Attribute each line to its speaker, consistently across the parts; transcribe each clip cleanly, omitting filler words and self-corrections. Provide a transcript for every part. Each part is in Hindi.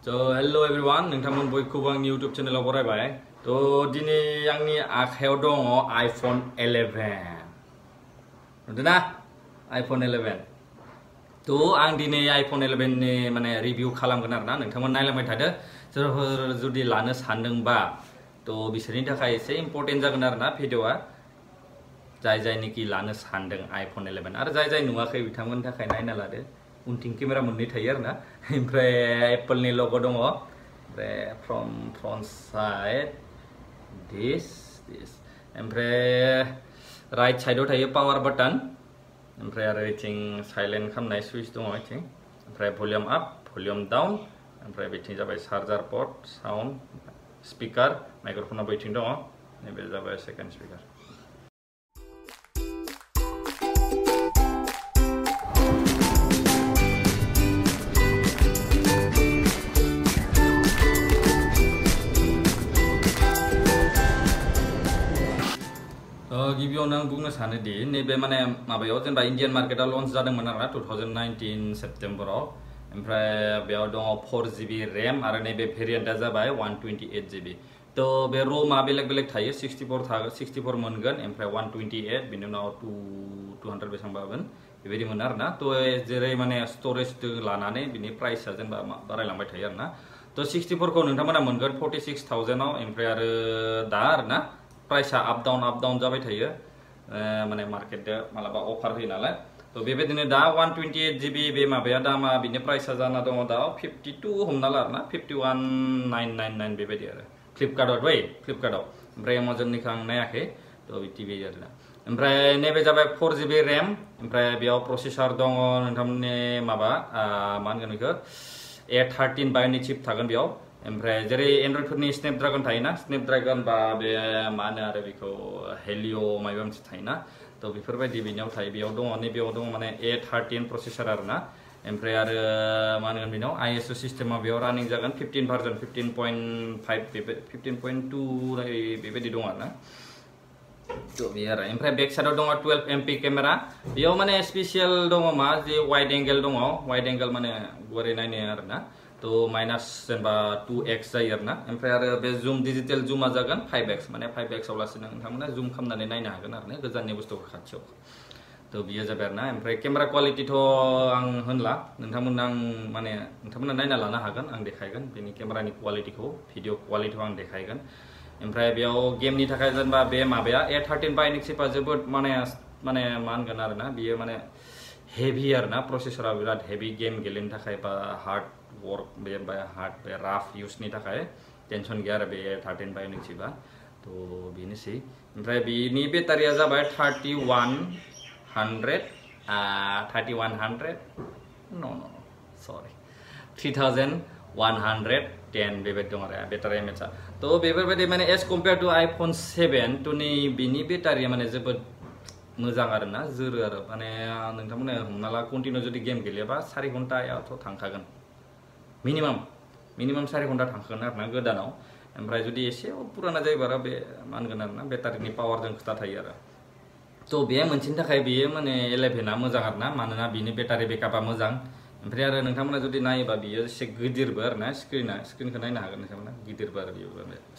Speaker 1: So hello everyone, nोंथांमोन बयखौबो आंनि YouTube channel आव बरायबाय। तो दिनै आंनि आखायाव दङ iPhone 11। नुदोंना? iPhone 11। तो आं दिनै iPhone 11 नि माने रिभिउ खालामगोन आरोना नोंथांमोन नायलांबाय थादो। सोरबाफोर जुदि लानो सानदोंबा तो बिसोरनि थाखाय एसे इम्पोर्टेन्ट जागोन आरोना भिडिअआ। जायनिखि लानो सानदों iPhone 11 आरो जाय नुवाखै बिथांमोननि थाखाय नायना लादो। उनथिं केमेरा मोननै थायो आरोना ओमफ्राय एप्पल नि लोगो दङ ओमफ्राय फ्रम फ्रन्ट साइड दिस ओमफ्राय राइट साइडआव थायो पावार बाटन ओमफ्राय आरो इथिं साइलेन्ट खालामनाय सुइच दङ इथिं ओमफ्राय भलिउम आप भलिउम डाउन ओमफ्राय बिथिं जाबाय charger port sound speaker microfauna बिथिं दङ नैबे जाबाय सेकेन्ड स्पिकार। गिबियावनो आं बुंनो सानोदि नैबे माने माबायाव जेनेबा इन्डियान मार्केटआव लन्च जादोंमोन आरोना 2019 सेप्टेम्बराव ओमफ्राय बेयाव दङ 4GB रेम आरो नैबे भेरिएन्टआ जाबाय 128GB तो बे रमआ बेलेग थायो 64 मोनगोन ओमफ्राय 128 बिनि उनाव 200 बेसेबांबागोन बेबायदि मोनो आरोना तो जेरै माने स्टरेज लानानै बिनि प्राइसआ जेनेबा बारायलांबाय थायो आरोना तो 64 खौ नोंथांमोना मोनगोन 46,000 आव ओमफ्राय आरो दा आरोना प्राइसआ आप डाउन जाबाय थायो माने मार्केटआ मालाबा अफार होयो नालाय तो बेबायदिनो दा 128GB बे माबाया दामा बिनि प्राइसआ जाना दङ दा 52 हमना ला आरोना 51,999 बेबायदि आरो फ्लिपकार्टआव ओमफ्राय एमाजननिखौ आं नायाखै तो बिदि आरोना ओमफ्राय नैबे जाबाय 4GB रेम ओमफ्राय बेयाव प्रसेसर दङ नोंथांमोननि माबा मा होनगोन बेखौ A13 बाय'निक चिप थागोन बेयाव ओमफ्राय जेरै एन्ड्रइडफोरनि स्नेपड्रागन थायोना स्नेपड्रागन बा बे मा होनो आरो बेखौ हेलिअ माबा मोनसे थायोना तो बेफोरबायदि बेनियाव थायो बेयाव दङ नैबेयाव दङ माने A13 प्रसेसर आरोना ओमफ्राय आरो मा होनगोन बेनाव ISO सिस्टेमा बेयाव रानिं जागोन 15 भार्जन 15.5 15.2 बेबायदि दङ आरोना तो बे आरो ओमफ्राय बेक साइडआव दङ 12MP केमेरा बेयाव माने स्पेसियेल दङ मा जे वाइड एंगल दङ वाइड एंगल माने गुवारै नायनो आरोना तो माइनास जेनेबा 2x जायो आरोना ओमफ्राय आरो बे जुम डिजिटेल जुमा जागोन 5x माने 5x आव लासै नोंथांमोना जुम खालामनानै नायनो हागोन आरोना गोजाननि बुस्थुखौ खाथियाव तो बियो जाबाय आरोना ओमफ्राय केमेरा क्वालिटिथ' आं होनला नोंथांमोना नायना लानो हागोन आं देखायगोन बेनि केमेरानि क्वालिटिखौ भिडिअ क्वालिटिखौ आं देखायगोन ओमफ्राय बेयाव गेमनि थाखाय जेनेबा बे माबाया A13 बाय'निक चिपआ जोबोद माने मा होनगोन आरोना बियो माने हेभि आरोना प्रसेसरा बिराद हेभि गेम गेलेनो थाखाय बा हार्ड वर्क बे राफ इउजनि थाखाय टेनसन गैया आरो बे A13 बाय'निक चिपआ तो बेनोसै ओमफ्राय बिनि बेटारिया जाबाय 3110 बेबायदि दं आरो बेटारि एमएचआ तो बेफोरबायदि माने एज कम्पेयार टु iPhone 7 तो नै बिनि बेटारिया माने जोबोद मोजां आरोना जोरो आरो माने नोंथांमोना हमना ला कन्टिनिउ जुदि गेम गेलेयोबा 4 घन्टायाथ' थांखागोन मिनिमाम 4 घन्टा थांखागोन आरोना गोदानाव ओमफ्राय जुदि एसे पुराना जायोबा बे मा होनगोन आरोना बेटारिनि पावारजों खोथा थायो आरो तो बे मोनसेनि थाखाय बेयो माने 11आ मोजां आरोना मानोना बिनि बेटारि बेकआपआ मोजां ओमफ्राय आरो नोंथांमोना जुदि नायोबा बियो एसे गिदिरबो आरोना स्क्रिनखौ नायनो हागोन नोंथांमोना गिदिरबो आरो बेयो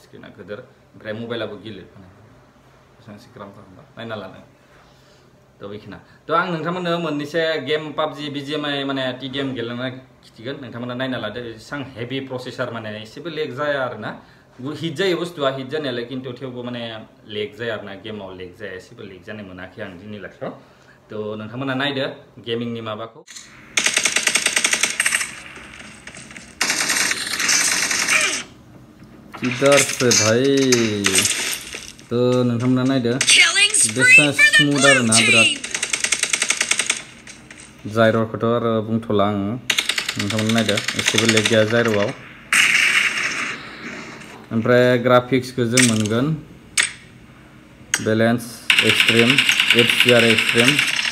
Speaker 1: स्क्रिना गिदिर ओमफ्राय मबाइलाबो गिलिर बेसेबां सिक्राम खालामबा नायना लानो तो बेखिना तो आं नोंथांमोननो मोननैसो गेम PUBG BGMI माने TDM गेलेना खिथिगोन नोंथांमोना नायना लादो एसेबां हेभि प्रसेसर माने एसेबो लेग जाया आरोना हिट जायो बुस्थुआ हिट जानायालाय खिन्थु थेवबो माने लेग जाया आरोना गेमाव लेग जाया एसेबो लेग जानाय मोनाखै आं दिनै लाखियाव तो नोंथांमोना नायदो गेमिंनि माबाखौ किधर से भाई तो नोंथांमोना नायदो बेसेबां स्मुथ आरोना बिराद जायर'खौथ' आरो बुंथ'ला आं नोंथांमोना नायदो एसेबो लेग गैया जायर'आव ओमफ्राय ग्राफिक्सखौ जों मोनगोन balance extreme HDR extreme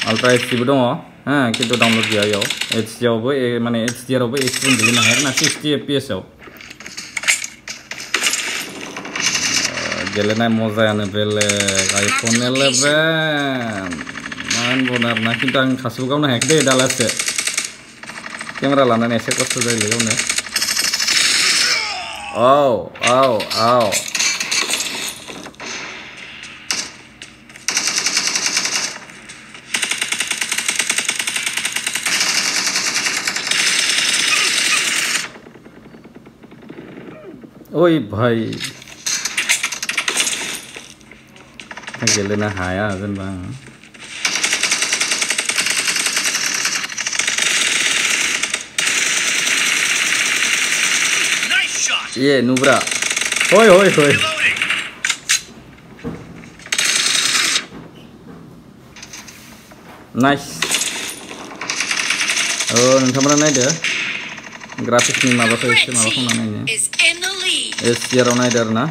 Speaker 1: ultra HDबो दङ खिन्थु डाउनलड गैया बेयाव HDआवबो माने HDRआवबो एक्सट्रिम गेलेनो हाया आरोना 60 FPS आव गेलेनाय मजायानो बेलेग iPhone 11 मा होनबावनो आरोना खिन्थु आं खासेबो गावनो हायाखै दे दालासे केमेरा लानानै एसे खस्थ' जायोलै गावनो Oh, oh, oh. Ôi भाई गेलेनो हाया जेनेबा ये नुब्रा होय होय होय नाइस नोंथांमोना नायदो ग्राफिक्सनि माबाखौ एसे माबा खालामना नायनो एससीआर आव नायदो आरोना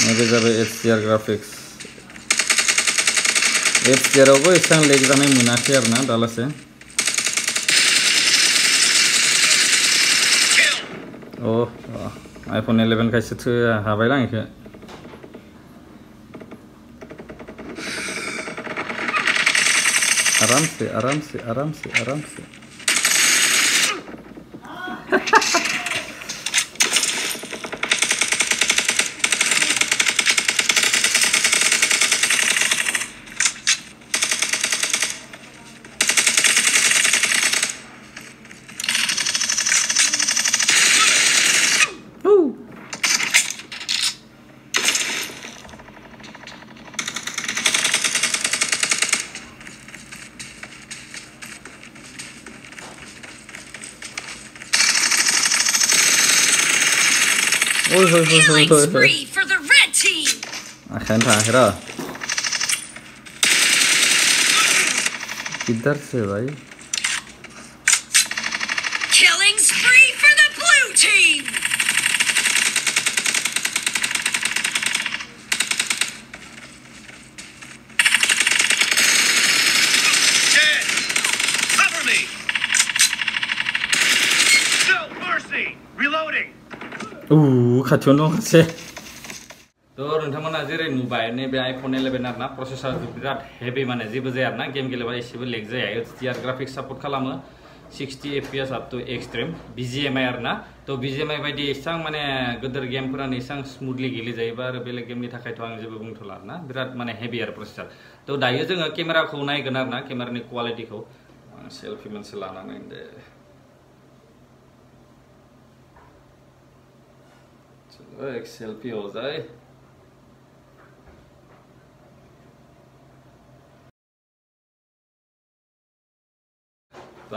Speaker 1: नैबे जाबाय एससीआर ग्राफिक्स एससीआर आवबो एसेबां लेग जानाय मोनाखै आरोना दालासे आइफन 11 खायसो हाबायलां इखो आरामसे आरामसे आरामसे आरामसे
Speaker 2: Killing spree for the red team.
Speaker 1: Akan terakhir ah. किधर से भाई?
Speaker 2: Killing spree for the blue team.
Speaker 3: Dead. Cover me. No mercy. Reloading.
Speaker 1: खाथियाव दं खासे नोंथांमोना जेरै नुबाय नैबे आइफन 11 आरोना प्रसेसर बिराद हेभि माने जेबो जाया आरोना गेम गेलेबा एसेबो लेग जाया एचडीआर ग्राफिक्स सापोर्ट खालामो 60 FPS up to extreme BGMI आरोना तो बीजीएमआई बायदि एसां माने गोदोर गेमफोरानो एसां स्मुथलि गेलेजायोबा आरो बेलेग गेमनि थाखायथ' आं जेबो बुंथ'ला आरोना बिराद माने हेभि आरो प्रसेसर तो दायो जोङो केमेराखौ नायगोन आरोना केमेरानि क्वालिटिखौ सेल्फि मोनसे लानानै दे एक सेल्फी हो जाए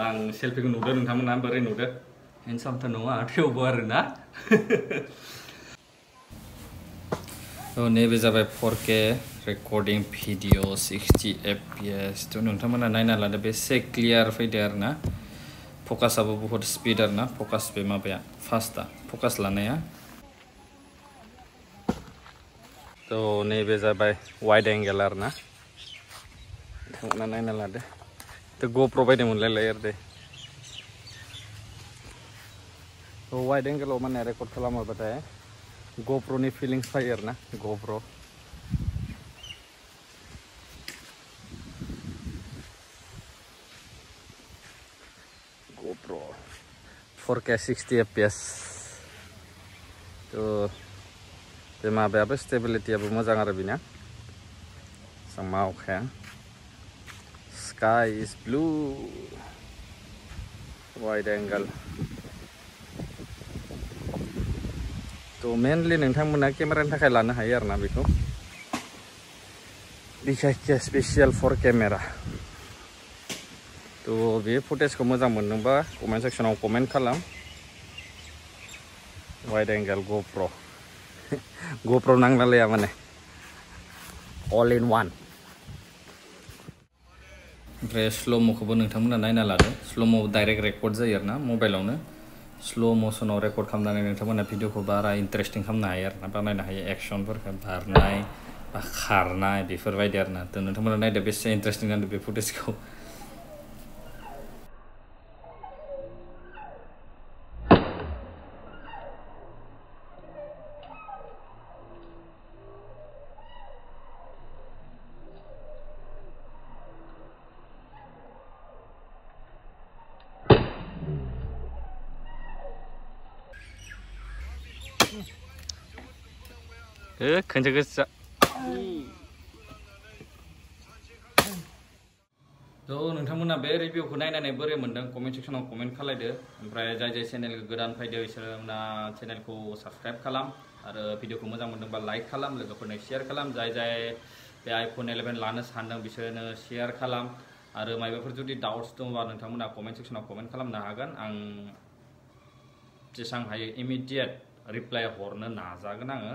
Speaker 1: आं सेल्फिखौ नुदो नोंथांमोना बोरै नुदो हेन्डसामथ' नङा थेवबो आरोना नैबे जाबाय 4K रेकर्डिं भिडिअ 60 fps थ' नोंथांमोना नायना लादो बेसे क्लियार फैदो आरोना फकासाबो बहुत स्पिड आरोना फकास बे माबाया फास्टा फकास लानाया तो नैबे जाबाय वाइड एंगल आरोना नोंथांमोना नायना लादो तो गोप्र बायदि मोनलायलाय आरो दे तो वाइड एंगलाव माने रेकर्ड खालामोबाथाय गोप्रोनि फिलिंस फैयो आरोना गोप्र गोप्र 4K 60 fps तो बे माबायाबो स्टेबिलिटियाबो मोजां आरो बिना सामा अखाया sky is blue wide angle तो मेनलि नोंथांमोना केमेरानि थाखाय लानो हायो आरोना बेखौ बिखायनो स्पेशल फर केमेरा तो बे फुटेजखौ मोजां मोनदोंबा कमेन्ट सेक्सनाव कमेन्ट खालाम वाइड एंगल गोप्र गोप्र नांलाया माने अल इन वान ओमफ्राय स्ल'मखौबो नोंथांमोना नायना लादो स्ल'म डाइरेक्ट रेकर्ड जायो आरोना मबाइलावनो स्ल' मोशनाव रेकर्ड खालामनानै नोंथांमोना भिडिअखौ बारा इन्टारेस्टिं खालामनो हायो आरोना बानायनो हायो एक्सनफोरखौ बारनाय बा खारनाय बेफोरबायदि आरोना तो नोंथांमोना नायदो बेसे इन्टारेस्टिं जादों बे फुटेजखौ खोनसे गोसा तो नोंथांमोना बे रिभिउखौ नायनानै बोरै मोनदों कमेन्ट सेक्सनाव कमेन्ट खालायदो ओमफ्राय जाय जाय चेनेल गोदान फैदो बिसोरना चेनेलखौ साबस्क्राइब खालाम आरो भिडिअखौ मोजां मोनदोंबा लाइक खालाम लोगोफोरनो शेयार खालाम जाय जाय बे आइफोन 11 लानो सानदों बिसोरनो शेयार खालाम आरो मायबाफोर जुदि डाउट्स दंबा नोंथांमोना कमेन्ट सेक्सनाव कमेन्ट खालामनो हागोन आं जेसां हायो इमिडिएट रिप्लाय हरनो नाजागोन आङो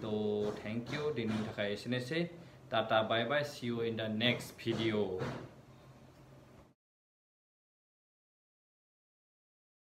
Speaker 1: तो थैंक यू दिनैनि थाखाय एसेनोसै tata bye bye see you in the next video